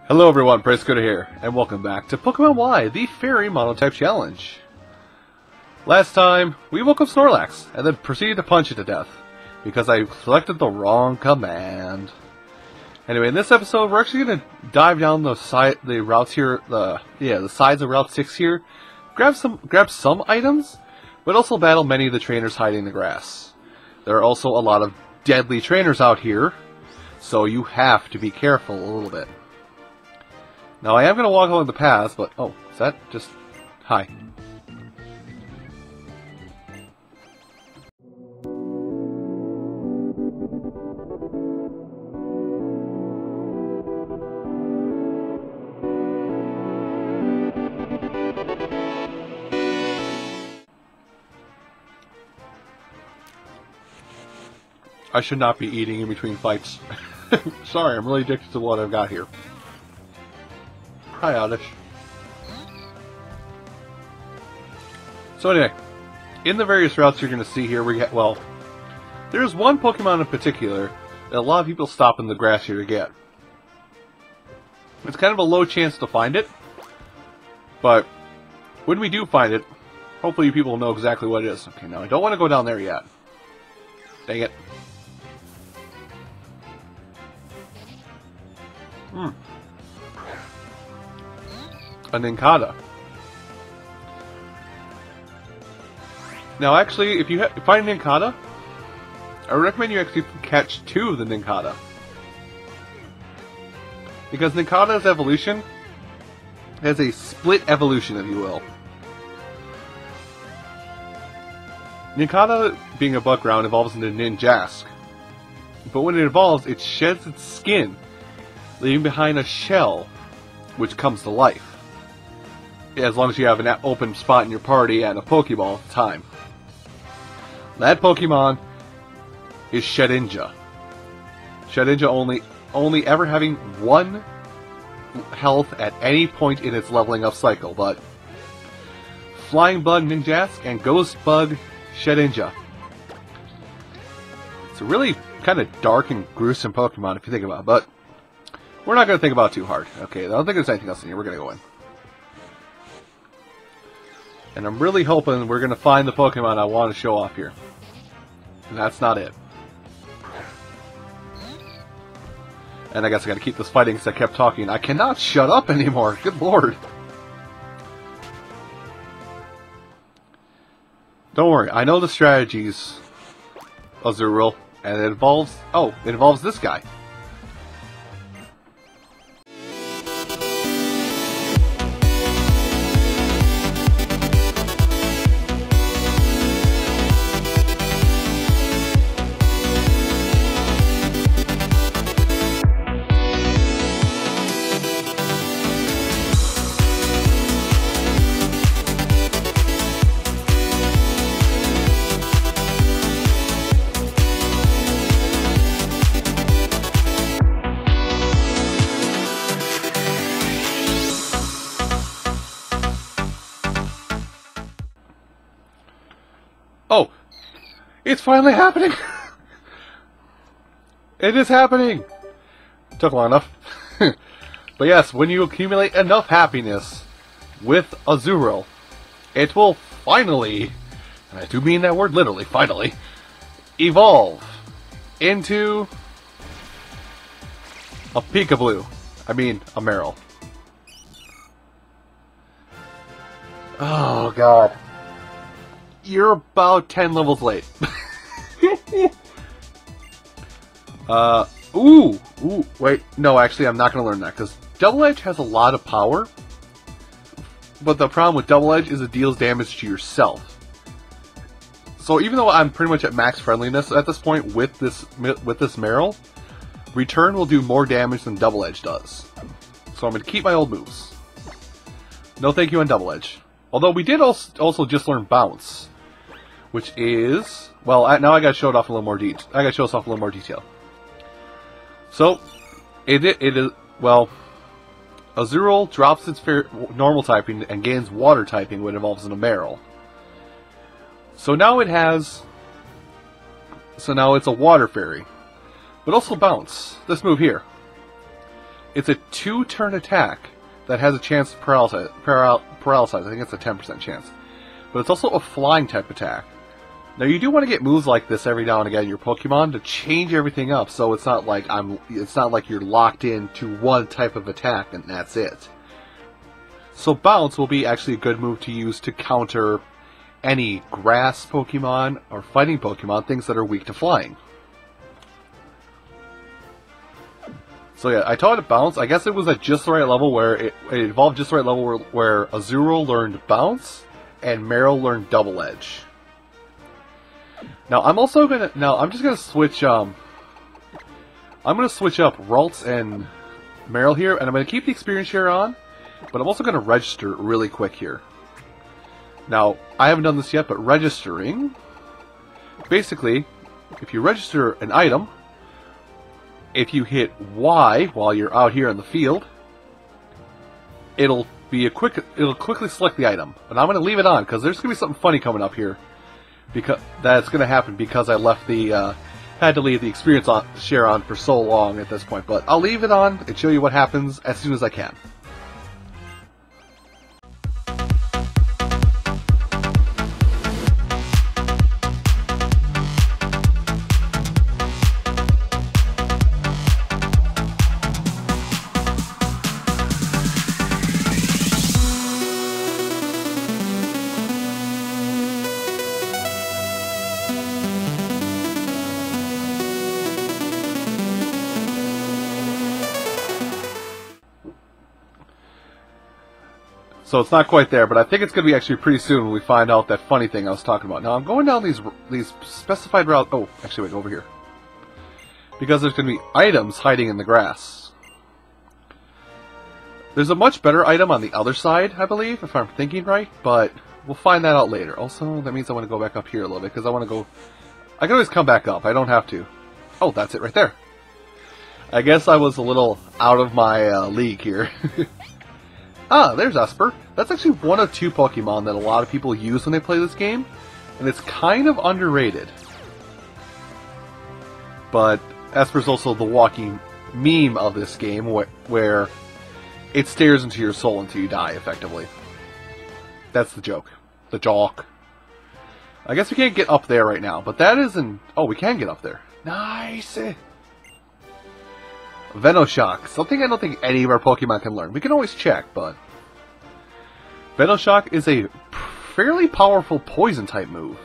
Hello everyone, Spritzee here, and welcome back to Pokemon Y, the Fairy Monotype Challenge. Last time, we woke up Snorlax, and then proceeded to punch it to death, because I selected the wrong command. Anyway, in this episode, we're actually going to dive down the routes here, the sides of Route 6 here, grab some items, but also battle many of the trainers hiding in the grass. There are also a lot of deadly trainers out here, so you have to be careful a little bit. Now, I am going to walk along the path, but... Oh, is that just... Hi. I should not be eating in between fights. Sorry, I'm really addicted to what I've got here. Hi, Oddish. So anyway, in the various routes you're going to see here, there's one Pokemon in particular that a lot of people stop in the grass here to get. It's kind of a low chance to find it, but when we do find it, hopefully people will know exactly what it is. Okay, now I don't want to go down there yet. Dang it. A Nincada. Now, actually, if you find a Nincada, I would recommend you actually catch 2 of the Nincada. Because Nincada's evolution has a split evolution, if you will. Nincada, being above ground, evolves into Ninjask. But when it evolves, it sheds its skin, leaving behind a shell, which comes to life. As long as you have an open spot in your party and a Pokeball at the time. That Pokemon is Shedinja. Shedinja only ever having 1 health at any point in its leveling up cycle, but Flying Bug Ninjask and Ghost Bug Shedinja. It's a really kind of dark and gruesome Pokemon if you think about it, but we're not going to think about it too hard. Okay, I don't think there's anything else in here. We're going to go in. And I'm really hoping we're going to find the Pokemon I want to show off here. And that's not it. And I guess I got to keep this fighting because I kept talking. I cannot shut up anymore. Good lord. Don't worry. I know the strategies, Azurill. And it involves... Oh, it involves this guy. Oh, it's finally happening! It is happening! Took long enough. But yes, when you accumulate enough happiness with Azurill, it will finally, and I do mean that word literally, finally, evolve into a Peekaboo. I mean, a Marill. Oh, God. You're about 10 levels late. Ooh, wait, no, actually I'm not going to learn that, because Double Edge has a lot of power, but the problem with Double Edge is it deals damage to yourself. So even though I'm pretty much at max friendliness at this point with this Marill, Return will do more damage than Double Edge does. So I'm going to keep my old moves. No thank you on Double Edge. Although we did also just learn Bounce. Which is... Well, now I gotta show it off a little more detail. I gotta show us off a little more detail. So, it is... Well, Azurill drops its normal typing and gains water typing when it evolves in a Marill. So now it has... So now it's a Water Fairy. But also Bounce. This move here. It's a 2-turn attack that has a chance of paralysis. I think it's a 10% chance. But it's also a flying type attack. Now you do want to get moves like this every now and again in your Pokemon to change everything up, so it's not like you're locked into one type of attack and that's it. So Bounce will be actually a good move to use to counter any grass Pokemon or fighting Pokemon, things that are weak to flying. So yeah, I taught it Bounce. I guess it was at just the right level where it evolved just the right level where Azurill learned Bounce and Marill learned Double Edge. Now I'm just gonna switch I'm gonna switch up Ralts and Marill here, and I'm gonna keep the experience share on, but I'm also gonna register really quick here. Now, I haven't done this yet, but registering, basically, if you register an item, if you hit Y while you're out here in the field, it'll quickly select the item. And I'm going to leave it on, because there's going to be something funny coming up here. That's going to happen because I left had to leave the experience share on for so long at this point. But I'll leave it on and show you what happens as soon as I can. So it's not quite there, but I think it's going to be actually pretty soon when we find out that funny thing I was talking about. Now I'm going down these specified routes. Oh, actually, wait, over here. Because there's going to be items hiding in the grass. There's a much better item on the other side, I believe, if I'm thinking right, but we'll find that out later. Also, that means I want to go back up here a little bit, because I want to go... I can always come back up, I don't have to. Oh, that's it right there. I guess I was a little out of my league here. Ah, there's Esper. That's actually one of 2 Pokemon that a lot of people use when they play this game, and it's kind of underrated. But Esper's also the walking meme of this game, where it stares into your soul until you die, effectively. That's the joke. The joke. I guess we can't get up there right now, but that isn't... Oh, we can get up there. Nice! Venoshock. Something I don't think any of our Pokemon can learn. We can always check, but... Venoshock is a fairly powerful poison-type move.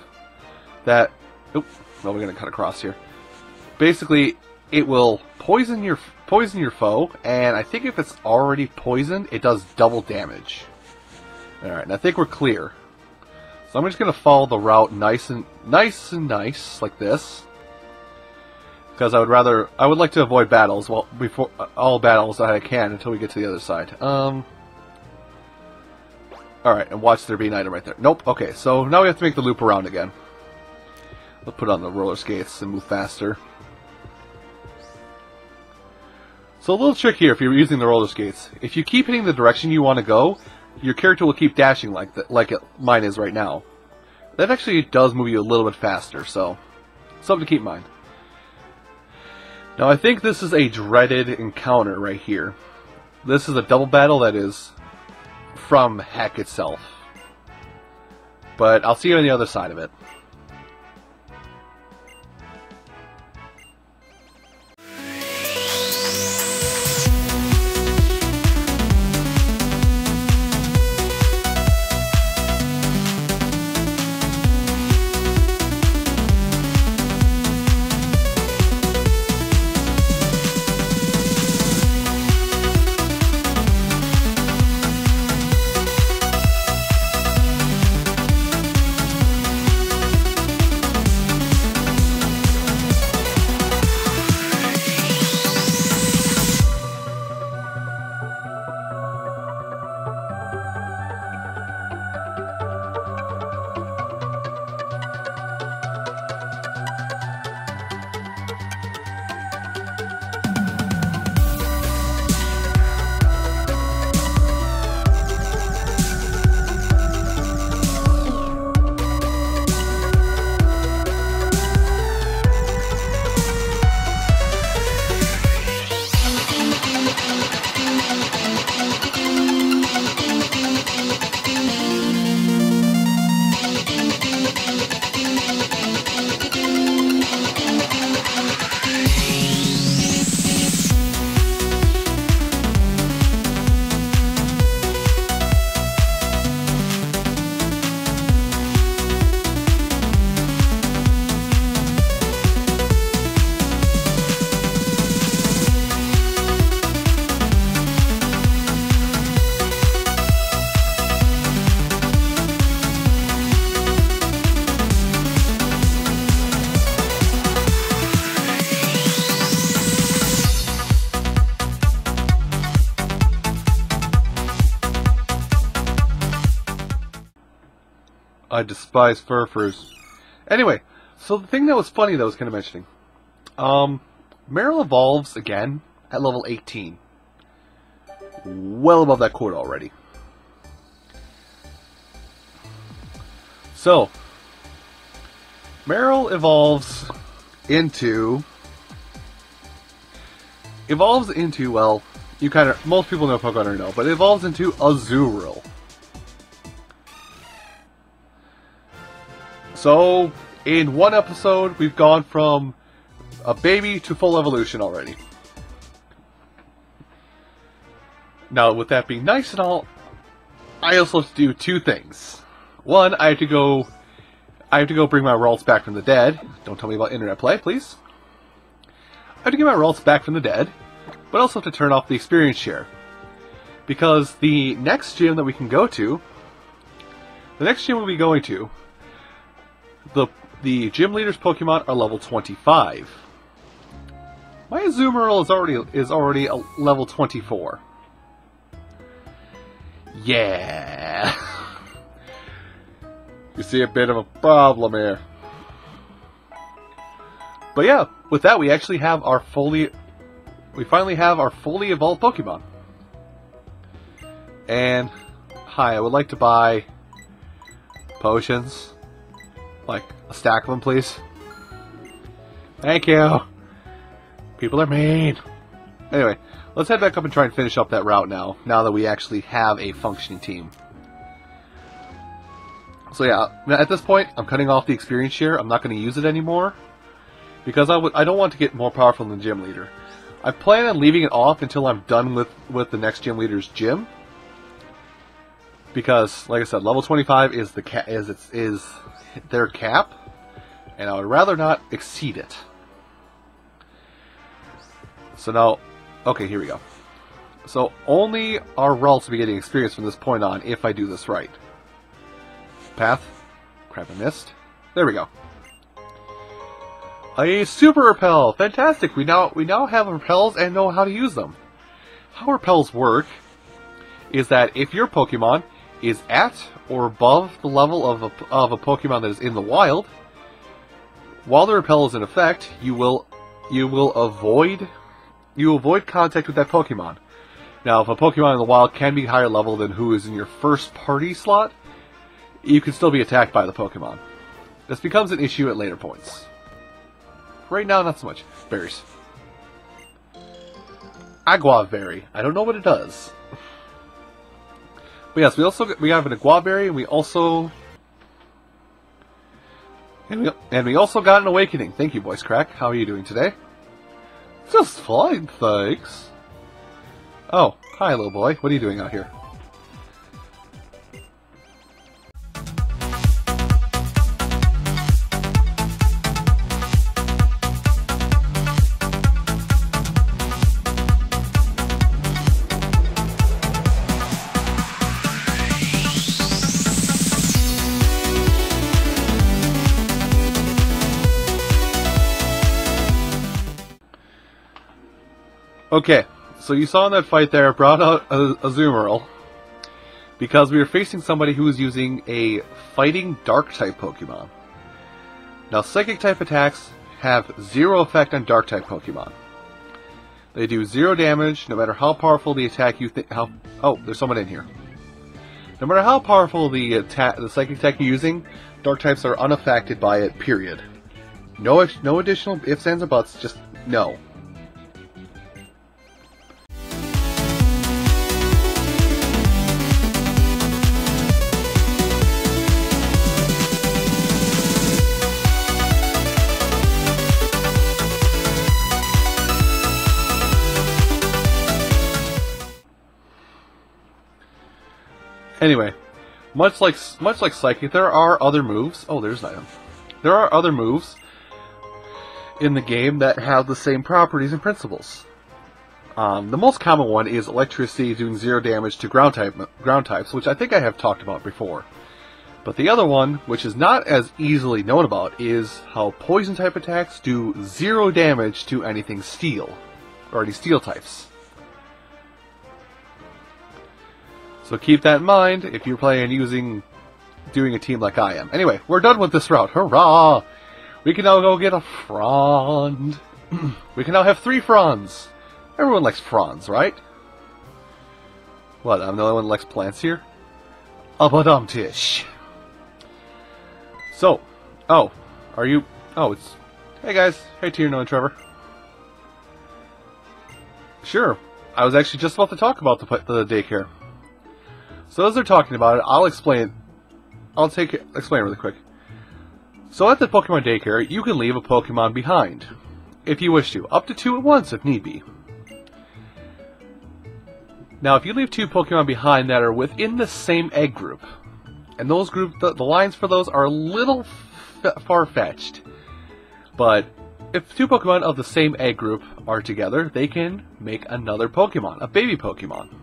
That... Oop, well, we're going to cut across here. Basically, it will poison your foe, and I think if it's already poisoned, it does double damage. Alright, and I think we're clear. So I'm just going to follow the route nice, like this. Because I would like to avoid battles, before all battles that I can until we get to the other side. Alright, and watch there be an item right there. Nope, okay, so now we have to make the loop around again. We'll put on the roller skates and move faster. So a little trick here if you're using the roller skates. If you keep hitting the direction you want to go, your character will keep dashing like mine is right now. That actually does move you a little bit faster, so something to keep in mind. Now I think this is a dreaded encounter right here. This is a double battle that is from heck itself. But I'll see you on the other side of it. I despise furfurs. Anyway, so the thing that was funny that I was kind of mentioning. Marill evolves again at level 18. Well above that quota already. So, Marill evolves into, well, you kind of, most people know Pokemon or know, but it evolves into Azurill. So, in one episode, we've gone from a baby to full evolution already. Now, with that being nice and all, I also have to do two things. One, I have to go bring my Ralts back from the dead. Don't tell me about internet play, please. I have to get my Ralts back from the dead, but also have to turn off the experience share. Because the next gym that we can go to, the next gym we'll be going to, the gym leader's Pokemon are level 25. My Azumarill is already a level 24. Yeah. You see a bit of a problem here. But yeah, with that we actually have our we finally have our fully evolved Pokemon. And hi, I would like to buy potions. Like a stack of them, please. Thank you. People are mean. Anyway, let's head back up and try and finish up that route now that we actually have a functioning team. So yeah, at this point, I'm cutting off the experience share. I'm not going to use it anymore. Because I don't want to get more powerful than the gym leader. I plan on leaving it off until I'm done with the next gym leader's gym. Because, like I said, level 25 is their cap. And I would rather not exceed it. So now, okay, here we go. So only our Ralts will be getting experience from this point on if I do this right. Path. Crap, I missed. There we go. A Super Repel! Fantastic! We now have repels and know how to use them. How repels work is that if your Pokemon is at or above the level of a Pokemon that is in the wild, while the repel is in effect, you will avoid contact with that Pokemon. Now, if a Pokemon in the wild can be higher level than who is in your first party slot, you can still be attacked by the Pokemon. This becomes an issue at later points. Right now, not so much. Berries. Aguaberry. I don't know what it does. But yes, we have an Aguaberry, and we also got an Awakening. Thank you, Voice Crack. How are you doing today? Just fine, thanks. Oh, hi, little boy. What are you doing out here? Okay, so you saw in that fight there, I brought out a Azumarill because we were facing somebody who was using a fighting Dark-type Pokemon. Now, Psychic-type attacks have zero effect on Dark-type Pokemon. They do 0 damage, no matter how powerful the attack you think... Oh, there's someone in here. No matter how powerful the Psychic attack you're using, Dark-types are unaffected by it, period. No additional ifs, ands, or buts, just no. Anyway, much like Psychic, there are other moves. Oh, there's an item. There are other moves in the game that have the same properties and principles. The most common one is Electricity doing 0 damage to ground types, which I think I have talked about before. But the other one, which is not as easily known about, is how Poison type attacks do 0 damage to anything Steel, or any Steel types. So keep that in mind if you're planning on using doing a team like I am. Anyway, we're done with this route. Hurrah! We can now go get a frond. We can now have 3 fronds. Everyone likes fronds, right? What, I'm the only one that likes plants here? Tish. So, oh, are you... Oh, it's... Hey guys. Hey Tierno and Trevor. Sure. I was actually just about to talk about the daycare. So as they're talking about it, I'll explain... explain really quick. So at the Pokemon daycare, you can leave a Pokemon behind. If you wish to. Up to 2 at once, if need be. Now, if you leave 2 Pokemon behind that are within the same egg group, and those the lines for those are a little far-fetched, but if 2 Pokemon of the same egg group are together, they can make another Pokemon, a baby Pokemon.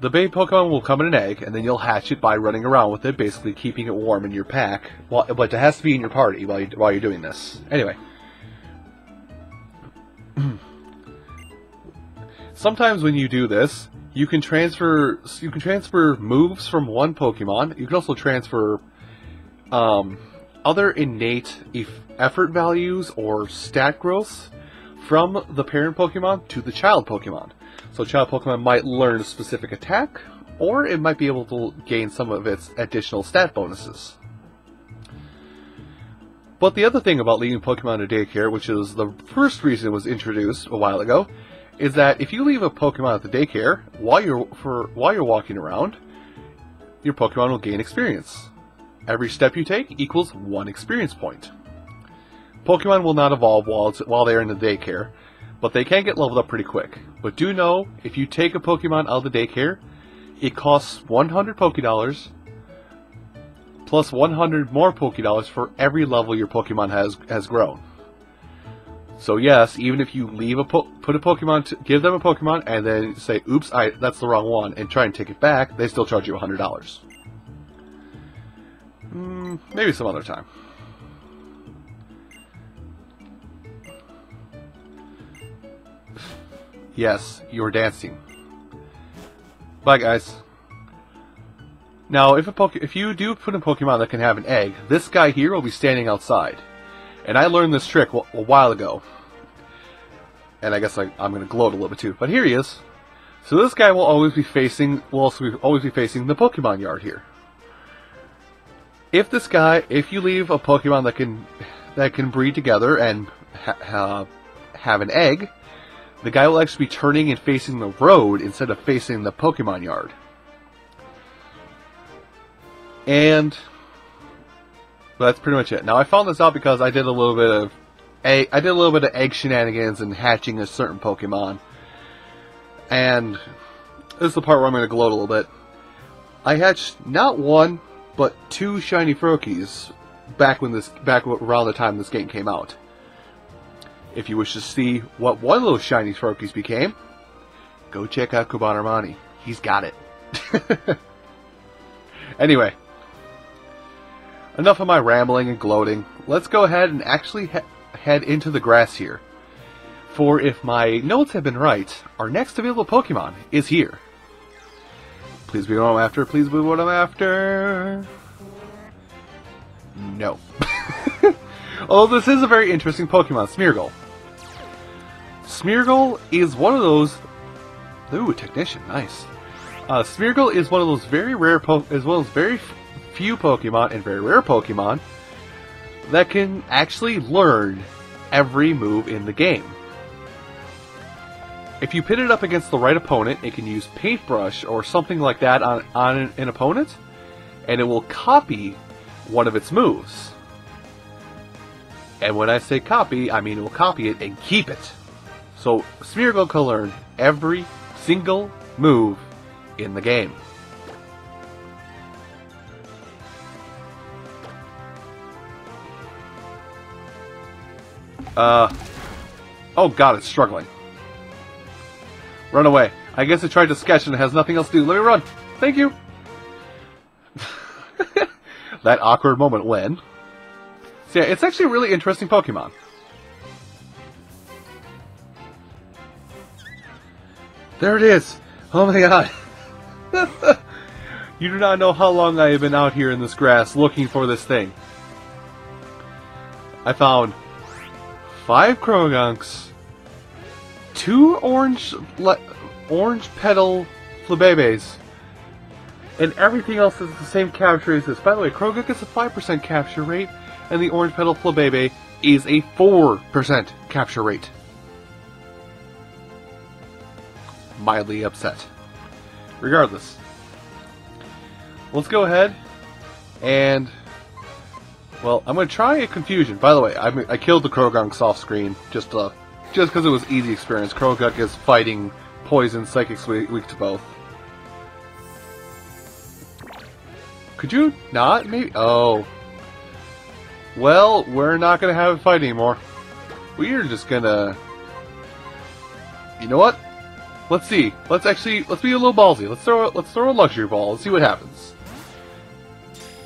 The baby Pokemon will come in an egg, and then you'll hatch it by running around with it, basically keeping it warm in your pack, but it has to be in your party while you're doing this. Anyway. Sometimes when you do this, you can transfer moves from one Pokemon. You can also transfer other innate effort values or stat growths from the parent Pokemon to the child Pokemon. So child Pokemon might learn a specific attack, or it might be able to gain some of its additional stat bonuses. But the other thing about leaving Pokemon to daycare, which is the first reason it was introduced a while ago, is that if you leave a Pokemon at the daycare while you're walking around, your Pokemon will gain experience. Every step you take equals 1 experience point. Pokemon will not evolve while they're in the daycare, but they can get leveled up pretty quick. But do know, if you take a Pokemon out of the daycare, it costs 100 Pokédollars plus 100 more Pokédollars for every level your Pokemon has grown. So yes, even if you leave put a Pokemon, give them a Pokemon, and then say, "Oops, that's the wrong one," and try and take it back, they still charge you $100. Maybe some other time. Yes, you're dancing. Bye, guys. Now, if you do put a Pokemon that can have an egg, this guy here will be standing outside. And I learned this trick a while ago. And I guess I'm going to gloat a little bit too. But here he is. So this guy will always be facing the Pokemon yard here. If you leave a Pokemon that can breed together and have an egg, the guy will actually be turning and facing the road instead of facing the Pokemon yard. And that's pretty much it. Now I found this out because I did a little bit of egg shenanigans and hatching a certain Pokemon. And this is the part where I'm going to gloat a little bit. I hatched not 1, but 2 shiny Froakies back around the time this game came out. If you wish to see what one of those shiny Froakies became, go check out Kubanarmani. He's got it. Anyway, enough of my rambling and gloating. Let's go ahead and actually head into the grass here. For if my notes have been right, our next available Pokemon is here. Please be what I'm after. Please be what I'm after. No. Although this is a very interesting Pokemon, Smeargle. Smeargle is one of those... Ooh, Technician, nice. Smeargle is one of those very rare very few Pokemon and very rare Pokemon that can actually learn every move in the game. If you pit it up against the right opponent, it can use Paintbrush or something like that on an opponent, and it will copy one of its moves. And when I say copy, I mean it will copy it and keep it. So Smeargle can learn every single move in the game. Oh god, it's struggling. Run away. I guess it tried to sketch and it has nothing else to do. Let me run. Thank you. That awkward moment when... So yeah, it's actually a really interesting Pokemon. There it is. Oh my god. You do not know how long I have been out here in this grass looking for this thing. I found 5 Croagunks, 2 orange petal Flabébés, and everything else is the same capture rate as this. By the way, Croagunk is a 5% capture rate, and the orange petal Flabébé is a 4% capture rate. Mildly upset. Regardless, let's go ahead and, well, I'm going to try a confusion. By the way, I killed the Croagunks off screen just because it was easy experience. Croagunk is fighting poison, psychics weak to both. Could you not? Maybe. Oh. Well, we're not going to have a fight anymore. We are just going to... You know what? Let's see. Let's be a little ballsy. Let's throw a luxury ball. Let's see what happens.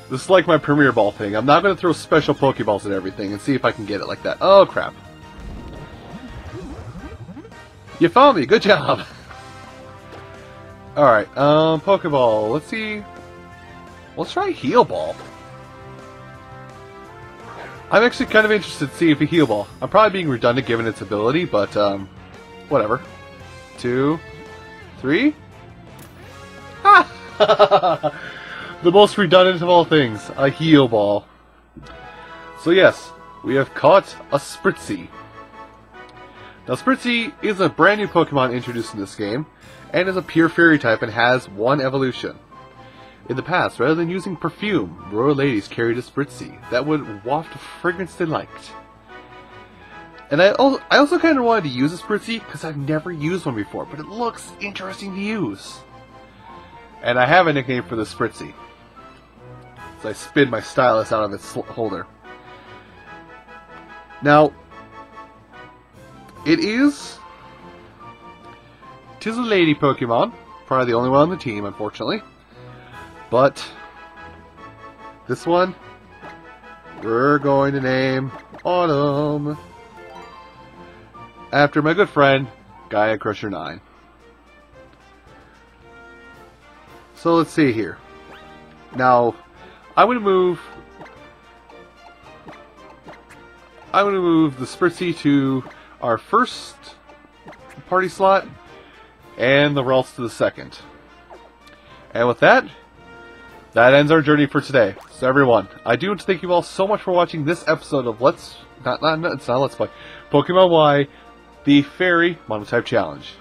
This is like my premier ball thing. I'm not going to throw special Pokeballs at everything and see if I can get it like that. Oh, crap. You found me. Good job. Alright, Pokeball. Let's see. Let's try Heal Ball. I'm actually kind of interested to see if a Heal Ball. I'm probably being redundant given its ability, but, whatever. 2, 3. Ha! The most redundant of all things, a Heal Ball. So yes, we have caught a Spritzee. Now Spritzee is a brand new Pokemon introduced in this game, and is a pure Fairy type and has 1 evolution. In the past, rather than using perfume, royal ladies carried a Spritzee that would waft a fragrance they liked. And I also kind of wanted to use a Spritzee because I've never used one before, but it looks interesting to use. And I have a nickname for the Spritzee. So I spin my stylus out of its holder. Now, tis a lady Pokemon. Probably the only one on the team, unfortunately. But this one, we're going to name Autumn, after my good friend, Gaia Crusher 9. So let's see here. Now, I'm going to move the Spritzee to our first party slot, and the Ralts to the second. And with that ends our journey for today. So everyone, I do want to thank you all so much for watching this episode of it's not Let's Play, Pokemon Y, the Fairy Monotype Challenge.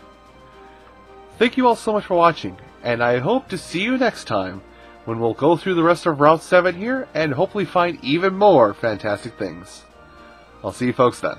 Thank you all so much for watching, and I hope to see you next time, when we'll go through the rest of Route 7 here, and hopefully find even more fantastic things. I'll see you folks then.